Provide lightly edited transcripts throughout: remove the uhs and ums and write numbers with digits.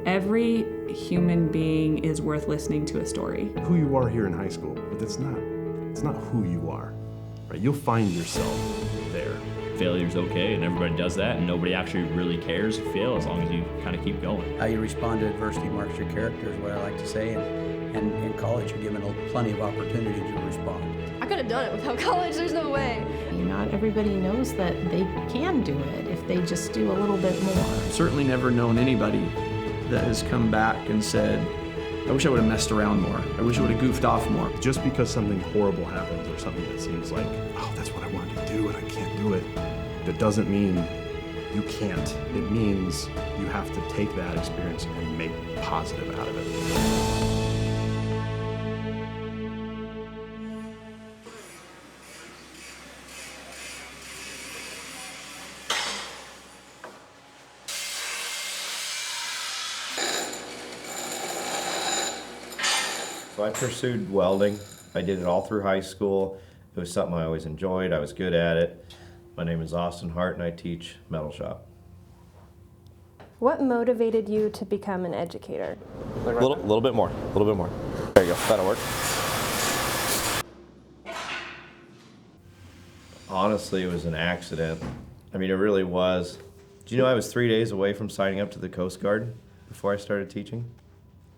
Every human being is worth listening to a story. Who you are here in high school, but it's not who you are, right? You'll find yourself there. Failure's okay, and everybody does that, and nobody actually really cares if you fail as long as you kind of keep going. How you respond to adversity marks your character is what I like to say, and in college you're given plenty of opportunity to respond. I could have done it without college, there's no way. Not everybody knows that they can do it if they just do a little bit more. I've certainly never known anybody that has come back and said, I wish I would have messed around more. I wish I would have goofed off more. Just because something horrible happens or something that seems like, oh, that's what I wanted to do and I can't do it, that doesn't mean you can't. It means you have to take that experience and make positive out of it. So I pursued welding. I did it all through high school. It was something I always enjoyed. I was good at it. My name is Hart, and I teach metal shop. What motivated you to become an educator? A little bit more. There you go. That'll work. Honestly, it was an accident. I mean, it really was. Do you know I was 3 days away from signing up to the Coast Guard before I started teaching?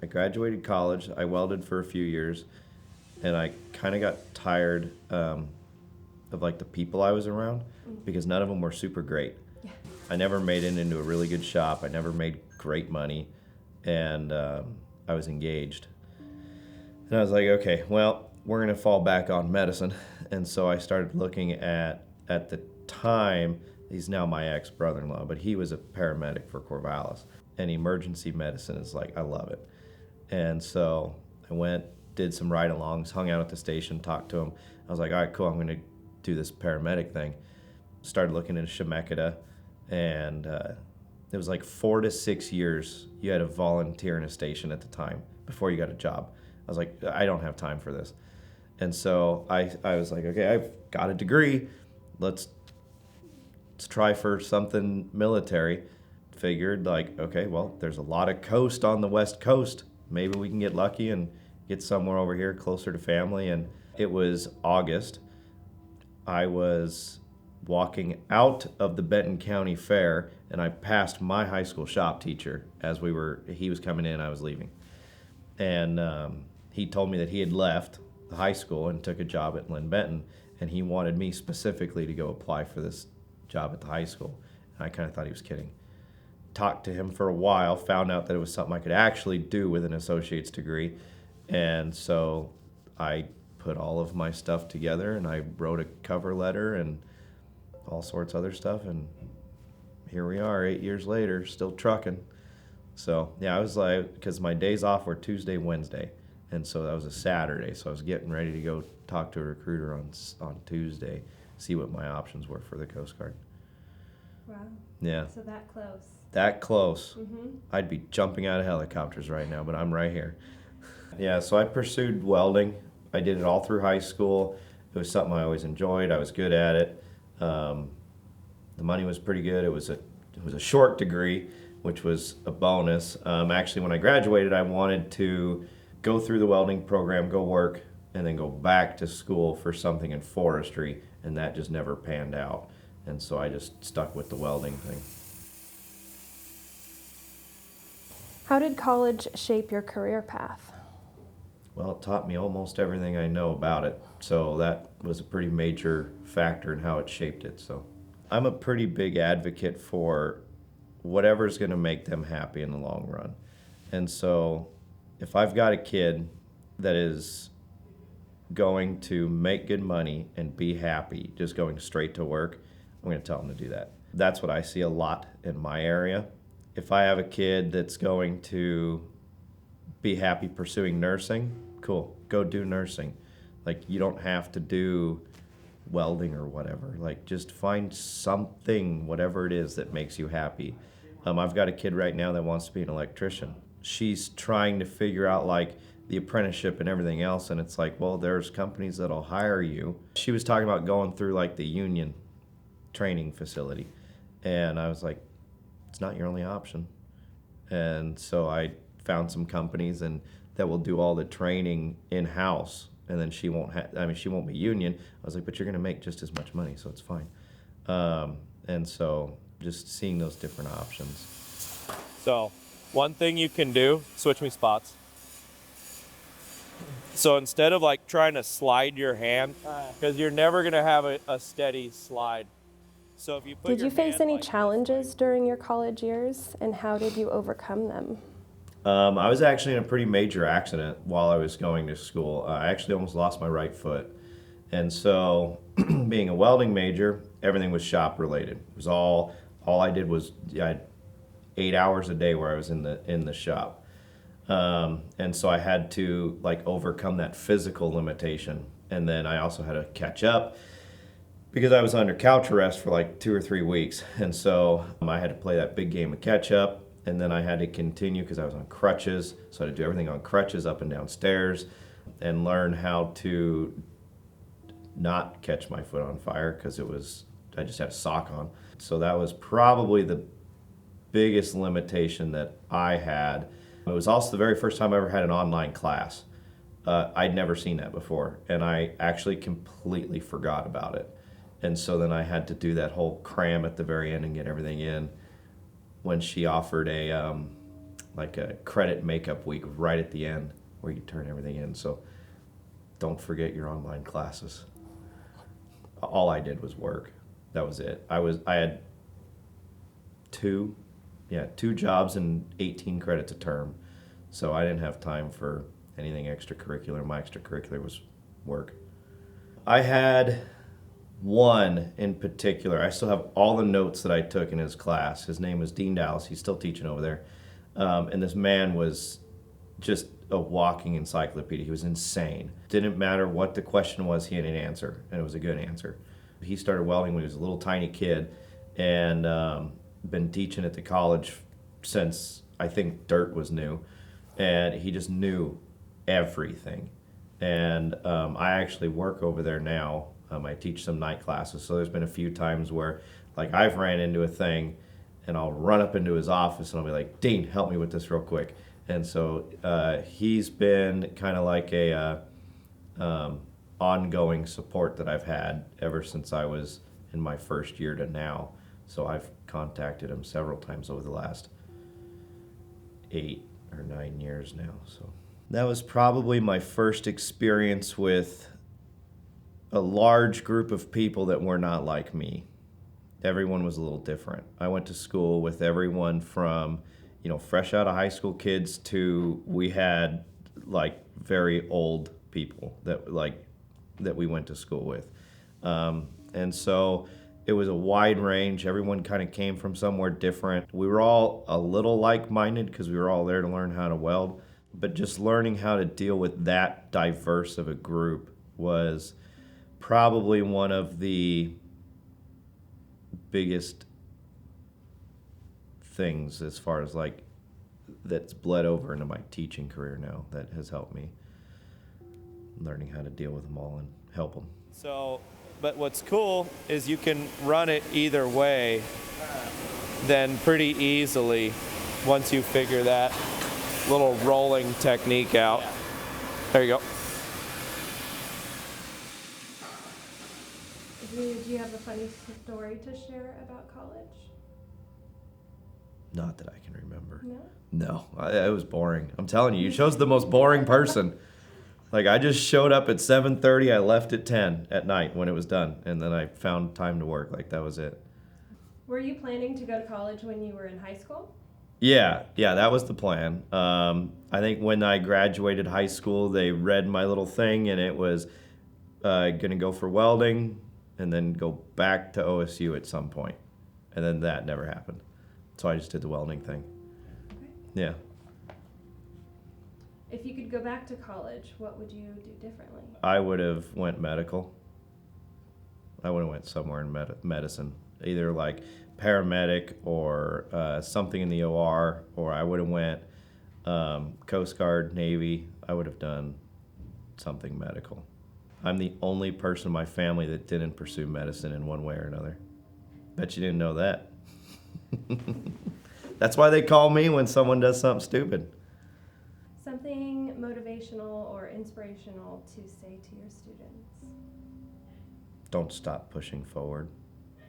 I graduated college, I welded for a few years, and I kind of got tired of like the people I was around because none of them were super great. Yeah. I never made it into a really good shop, I never made great money, and I was engaged. And I was like, okay, well, we're gonna fall back on medicine. And so I started looking at the time, he's now my ex-brother-in-law, but he was a paramedic for Corvallis. And emergency medicine is like, I love it. And so I went, did some ride-alongs, hung out at the station, talked to him. I was like, all right, cool, I'm gonna do this paramedic thing. Started looking into Chemeketa, and it was like 4 to 6 years you had to volunteer in a station at the time before you got a job. I was like, I don't have time for this. And so I was like, okay, I've got a degree, let's try for something military. Figured like, okay, well, there's a lot of coast on the West Coast. Maybe we can get lucky and get somewhere over here closer to family. And it was August. I was walking out of the Benton County Fair, and I passed my high school shop teacher as he was coming in, I was leaving. And he told me that he had left the high school and took a job at Lynn Benton, and he wanted me specifically to go apply for this job at the high school. And I kind of thought he was kidding. Talked to him for a while, found out that it was something I could actually do with an associate's degree. And so I put all of my stuff together and I wrote a cover letter and all sorts of other stuff. And here we are 8 years later, still trucking. So yeah, I was like, because my days off were Tuesday, Wednesday. And so that was a Saturday. So I was getting ready to go talk to a recruiter on Tuesday, see what my options were for the Coast Guard. Wow. Yeah. So that close. That close. Mm-hmm. I'd be jumping out of helicopters right now, but I'm right here. Yeah, so I pursued welding. I did it all through high school. It was something I always enjoyed. I was good at it. The money was pretty good. It was a short degree, which was a bonus. Actually, when I graduated, I wanted to go through the welding program, go work, and then go back to school for something in forestry, and that just never panned out. And so I just stuck with the welding thing. How did college shape your career path? Well, it taught me almost everything I know about it. So that was a pretty major factor in how it shaped it. So I'm a pretty big advocate for whatever's going to make them happy in the long run. And so if I've got a kid that is going to make good money and be happy, just going straight to work, I'm going to tell them to do that. That's what I see a lot in my area. If I have a kid that's going to be happy pursuing nursing, cool, go do nursing. Like, you don't have to do welding or whatever. Like, just find something, whatever it is, that makes you happy. I've got a kid right now that wants to be an electrician. She's trying to figure out like the apprenticeship and everything else, and it's like, well, there's companies that'll hire you. She was talking about going through like the union training facility. And I was like, it's not your only option. And so I found some companies that will do all the training in-house, and then she won't she won't be union. I was like, but you're gonna make just as much money, so it's fine. And so just seeing those different options. So one thing you can do, switch me spots. So instead of like trying to slide your hand, because you're never gonna have a steady slide. So if you put Did your you face hand any like challenges during your college years, and how did you overcome them? I was actually in a pretty major accident while I was going to school. I actually almost lost my right foot. And so being a welding major, everything was shop related. It was all I did was I had 8 hours a day where I was in the shop. And so I had to like overcome that physical limitation. And then I also had to catch up because I was under couch arrest for like 2 or 3 weeks. And so I had to play that big game of catch up. And then I had to continue because I was on crutches. So I had to do everything on crutches up and down stairs and learn how to not catch my foot on fire because I just had a sock on. So that was probably the biggest limitation that I had. It was also the very first time I ever had an online class. I'd never seen that before, and I actually completely forgot about it. And so then I had to do that whole cram at the very end and get everything in when she offered a credit makeup week right at the end where you turn everything in. So don't forget your online classes. All I did was work. That was it. I had two jobs and 18 credits a term. So I didn't have time for anything extracurricular. My extracurricular was work. I had one in particular. I still have all the notes that I took in his class. His name was Dean Dallas. He's still teaching over there. And this man was just a walking encyclopedia. He was insane. Didn't matter what the question was, he had an answer, and it was a good answer. He started welding when he was a little tiny kid, and been teaching at the college since I think dirt was new, and he just knew everything. And I actually work over there now. I teach some night classes, so there's been a few times where like I've ran into a thing and I'll run up into his office and I'll be like, Dean, help me with this real quick. And so he's been kind of like a ongoing support that I've had ever since I was in my first year to now. So I've contacted him several times over the last 8 or 9 years now. So that was probably my first experience with a large group of people that were not like me. Everyone was a little different. I went to school with everyone from, fresh out of high school kids to we had like very old people that we went to school with. And so it was a wide range. Everyone kind of came from somewhere different. We were all a little like-minded because we were all there to learn how to weld, but just learning how to deal with that diverse of a group was probably one of the biggest things as far as like that's bled over into my teaching career now that has helped me learning how to deal with them all and help them. So, but what's cool is you can run it either way then pretty easily once you figure that little rolling technique out. There you go. Do you have a funny story to share about college? Not that I can remember. No? No, it was boring. I'm telling you, you chose the most boring person. Like I just showed up at 7:30, I left at 10 at night when it was done, and then I found time to work. Like that was it. Were you planning to go to college when you were in high school? Yeah, that was the plan. I think when I graduated high school, they read my little thing, and it was gonna go for welding, and then go back to OSU at some point. And then that never happened. So I just did the welding thing. Okay. Yeah. If you could go back to college, what would you do differently? I would have went medical. I would have went somewhere in medicine, either like paramedic or something in the OR, or I would have went Coast Guard, Navy. I would have done something medical. I'm the only person in my family that didn't pursue medicine in one way or another. Bet you didn't know that. That's why they call me when someone does something stupid. Something motivational or inspirational to say to your students. Don't stop pushing forward.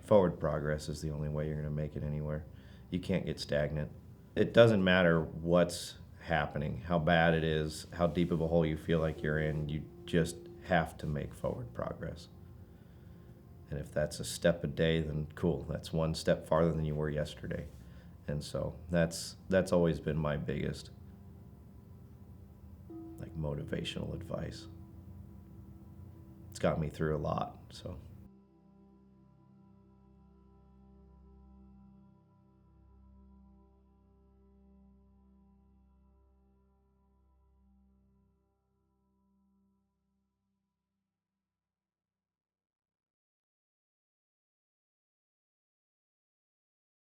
Forward progress is the only way you're going to make it anywhere. You can't get stagnant. It doesn't matter what's happening, how bad it is, how deep of a hole you feel like you're in. You just have to make forward progress. And if that's a step a day, then cool. That's one step farther than you were yesterday. And so that's always been my biggest motivational advice. It's got me through a lot, so.